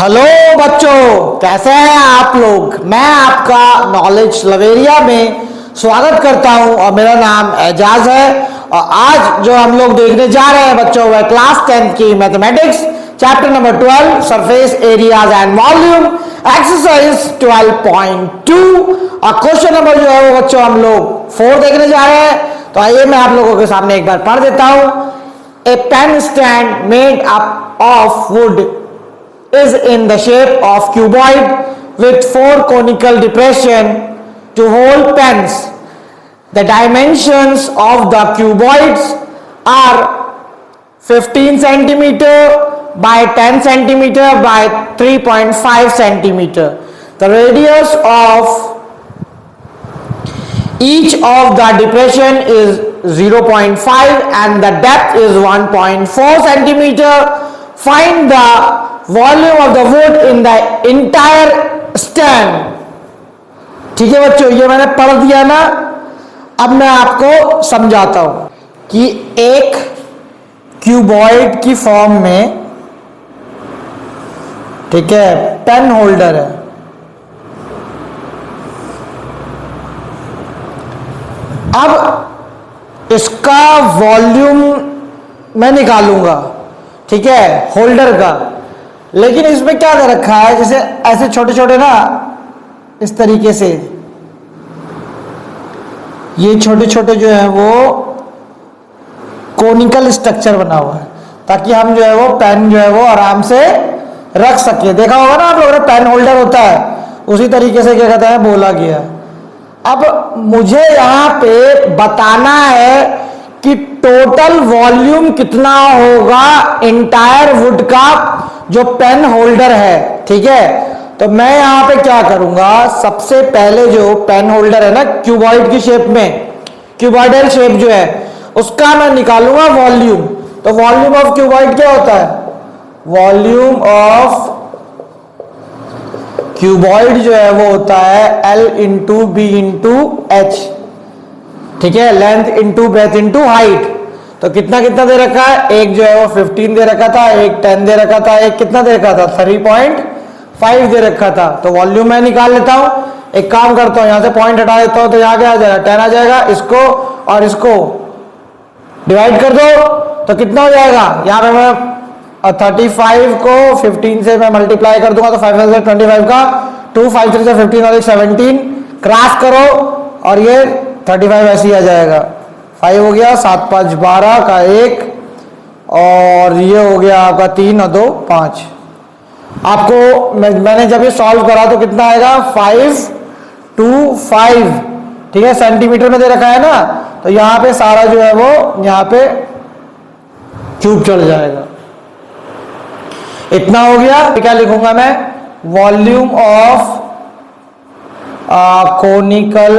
Hello बच्चों, कैसे हैं आप लोग। मैं आपका नॉलेज लवेरिया में स्वागत करता हूं और मेरा नाम एजाज है। और आज जो हम लोग देखने जा रहे हैं बच्चों, वह क्लास 10 की mathematics chapter number 12 surface areas and volume exercise 12.2 और क्वेश्चन नंबर जो है वो बच्चों हम लोग 4 देखने जा रहे हैं। तो आइए मैं आप लोगों के सामने एक बार पढ़ देता हूं। A pen stand made up of wood is in the shape of cuboid with 4 conical depression to hold pens. The dimensions of the cuboids are 15 centimeter by 10 centimeter by 3.5 centimeter. The radius of each of the depression is 0.5 and the depth is 1.4 centimeter. Find the volume of the would in the entire stand. ठीक है बच्चों, ये मैंने पढ़ दिया ना। अब मैं आपको समझाता हूं कि एक क्यूबॉइड की फॉर्म में, ठीक है, पेन होल्डर है। अब इसका वॉल्यूम मैं निकालूंगा, ठीक है, होल्डर का। लेकिन इसमें क्या दे रखा है, जैसे ऐसे छोटे छोटे ना, इस तरीके से ये छोटे छोटे जो है वो कोनिकल स्ट्रक्चर बना हुआ है, ताकि हम जो है वो पेन जो है वो आराम से रख सके। देखा होगा ना आप लोगों ने, पेन होल्डर होता है, उसी तरीके से क्या कहता है बोला गया। अब मुझे यहाँ पे बताना है कि टोटल वॉल्यूम कितना होगा इंटायर वुड का जो पेन होल्डर है। ठीक है, तो मैं यहां पे क्या करूंगा, सबसे पहले जो पेन होल्डर है ना क्यूबॉइड की शेप में, क्यूबॉइडल शेप जो है उसका मैं निकालूंगा वॉल्यूम। तो वॉल्यूम ऑफ क्यूबॉइड क्या होता है, वॉल्यूम ऑफ क्यूबॉइड जो है वो होता है L into B into H. ठीक है, length into breadth into height. तो कितना कितना दे रखा है, एक जो है वो 15 दे रखा था, एक 10 दे रखा था, एक कितना दे रखा था 3.5 दे रखा था। तो वॉल्यूम मैं निकाल लेता हूं। एक काम करता हूं, यहां से पॉइंट हटा देता हूं, तो यहां क्या आ जाएगा, 10 आ जाएगा। इसको और इसको डिवाइड कर दो तो कितना हो जाएगा, यहां पे मैं 35 को 15 से मैं मल्टीप्लाई कर दूंगा तो 5 से 25 का 2, 5 3 से 15 और 17 क्रॉस करो और ये 35 ऐसे ही आ जाएगा। 5 हो गया, 7 5 12 का 1 और ये हो गया आपका 3 और 2 5। आपको मैंने जब ये सॉल्व करा तो कितना आएगा 5 2 5। ठीक है, सेंटीमीटर में दे रखा है ना, तो यहां पे सारा जो है वो यहां पे क्यूब चल जाएगा। इतना हो गया। क्या लिखूंगा मैं, वॉल्यूम ऑफ कोनिकल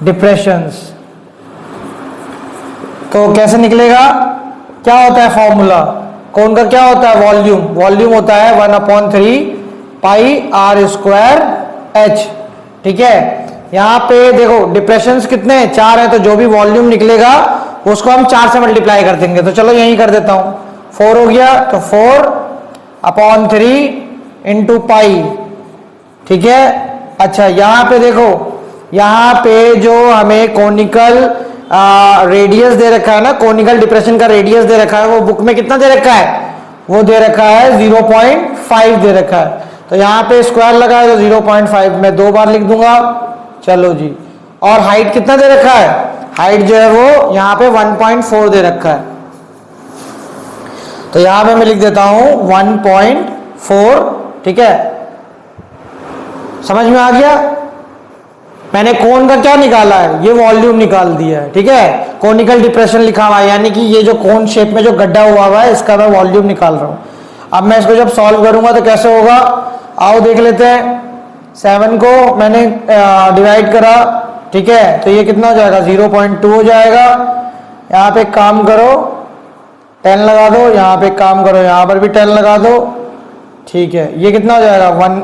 डिप्रेशंस। तो कैसे निकलेगा, क्या होता है फॉर्मूला, कौन का क्या होता है वॉल्यूम, वॉल्यूम होता है 1/3 पाई आर स्क्वायर एच। ठीक है, यहां पे देखो डिप्रेशंस कितने 4 है, तो जो भी वॉल्यूम निकलेगा उसको हम 4 से मल्टीप्लाई कर देंगे। तो चलो यही कर देता हूं, 4 हो गया तो 4/3 इंटू पाई। ठीक है, अच्छा यहां पे देखो, यहां पे जो हमें कोनिकल रेडियस दे रखा है ना, कोनिकल डिप्रेशन का रेडियस दे रखा है, वो बुक में कितना दे रखा है, वो दे रखा है 0.5 दे रखा है। तो यहां पे स्क्वायर लगा है तो 0.5 में 2 बार लिख दूंगा। चलो जी, और हाइट कितना दे रखा है, हाइट जो है वो यहां पे 1.4 दे रखा है। तो यहां पे मैं लिख देता हूं 1.4। ठीक है, समझ में आ गया। मैंने कोन का क्या निकाला है, ये वॉल्यूम निकाल दिया है। ठीक है, कोनिकल डिप्रेशन लिखा हुआ है, यानी कि ये जो कोन शेप में जो गड्ढा हुआ है इसका मैं वॉल्यूम निकाल रहा हूं। अब मैं इसको जब सॉल्व करूंगा तो कैसे होगा, आओ देख लेते हैं। 7 को मैंने डिवाइड करा, ठीक है, तो ये कितना हो जाएगा 0.2 हो जाएगा। यहाँ पे काम करो 10 लगा दो, यहाँ पे काम करो यहाँ पर भी 10 लगा दो। ठीक है, ये कितना हो जाएगा 1,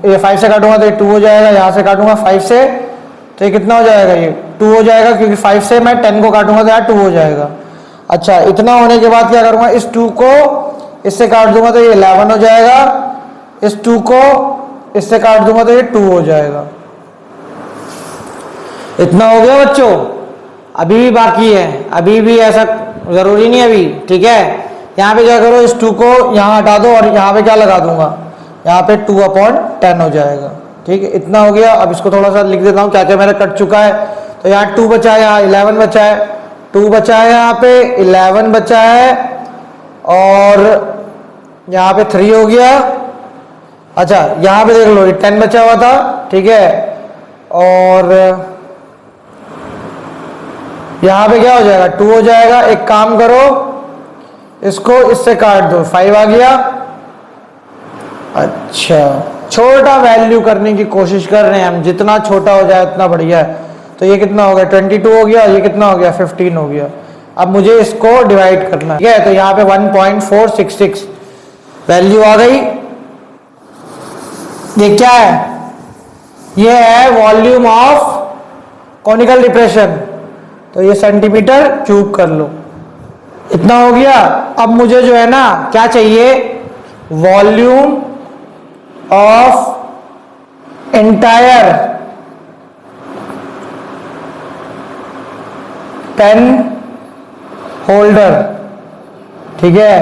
ये 5 से काटूंगा तो ये 2 हो जाएगा, यहाँ से काटूंगा 5 से तो ये कितना हो जाएगा, ये 2 हो जाएगा, क्योंकि 5 से मैं 10 को काटूंगा तो यहाँ 2 हो जाएगा। अच्छा, इतना होने के बाद क्या करूंगा, इस 2 को इससे काट दूंगा तो ये 11 हो जाएगा। इस 2 को इससे काट दूंगा तो ये 2 हो जाएगा। इतना हो गया बच्चों। अभी भी बाकी है, अभी भी ऐसा जरूरी नहीं अभी, ठीक है। यहाँ पे क्या करो, इस 2 को यहाँ हटा दो और यहाँ पे क्या लगा दूंगा, यहाँ पे 2/10 हो जाएगा, ठीक है। इतना हो गया। अब इसको थोड़ा सा लिख देता हूँ क्या क्या मेरा कट चुका है। तो यहाँ 2 बचा है, यहाँ 11 बचा है, 2 बचा है, यहाँ पे 11 बचा है और यहाँ पे 3 हो गया। अच्छा यहाँ पे देख लो ये 10 बचा हुआ था, ठीक है। और यहाँ पे क्या हो जाएगा, 2 हो जाएगा। एक काम करो, इसको इससे काट दो, 5 आ गया। अच्छा छोटा वैल्यू करने की कोशिश कर रहे हैं हम, जितना छोटा हो जाए उतना बढ़िया है। तो ये कितना हो गया, 22 हो गया। ये कितना हो गया, 15 हो गया। अब मुझे इसको डिवाइड करना है, ठीक है। तो यहाँ पे 1.466 वैल्यू आ गई। ये क्या है, ये है वॉल्यूम ऑफ कॉनिकल डिप्रेशन। तो ये सेंटीमीटर क्यूब कर लो, इतना हो गया। अब मुझे जो है ना क्या चाहिए, volume of entire pen holder, ठीक है।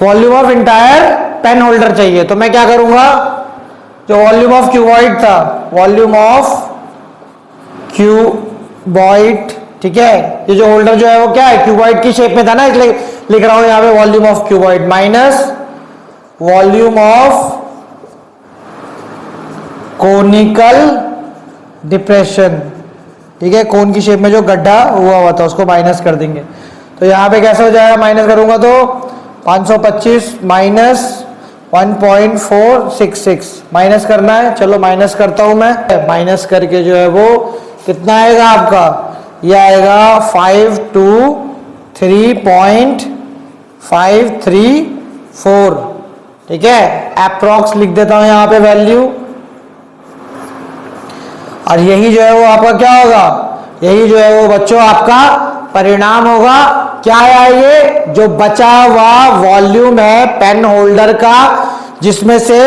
Volume of entire pen holder चाहिए। तो मैं क्या करूंगा, जो वॉल्यूम ऑफ क्यूबॉइड था, वॉल्यूम ऑफ क्यूबॉइड, ठीक है। ये जो होल्डर जो है वो क्या है, क्यूबॉइड की शेप में था ना, इसलिए लिख रहा हूं यहां पे volume of cuboid minus volume of conical depression, ठीक है। कोन की शेप में जो गड्ढा हुआ था उसको माइनस कर देंगे। तो यहां पे कैसे हो जाएगा, माइनस करूंगा तो 525 माइनस 1.466 माइनस करना है। चलो माइनस करता हूं मैं। माइनस करके जो है वो कितना आएगा आपका, ये आएगा 523.534, ठीक है। अप्रॉक्स लिख देता हूं यहां पे वैल्यू। और यही जो है वो आपका क्या होगा, यही जो है वो बच्चों आपका परिणाम होगा। क्या है, ये जो बचा हुआ वॉल्यूम है पेन होल्डर का, जिसमें से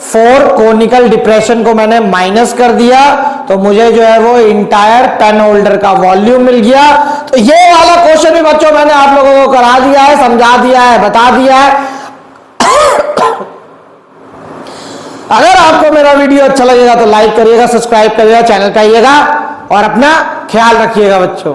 4 कोनिकल डिप्रेशन को मैंने माइनस कर दिया, तो मुझे जो है वो इंटायर पेन होल्डर का वॉल्यूम मिल गया। तो ये वाला क्वेश्चन भी बच्चों मैंने आप लोगों को करा दिया है, समझा दिया है, बता दिया है। अगर आपको मेरा वीडियो अच्छा लगेगा तो लाइक करिएगा, सब्सक्राइब करिएगा, चैनल का आइएगा और अपना ख्याल रखिएगा बच्चों।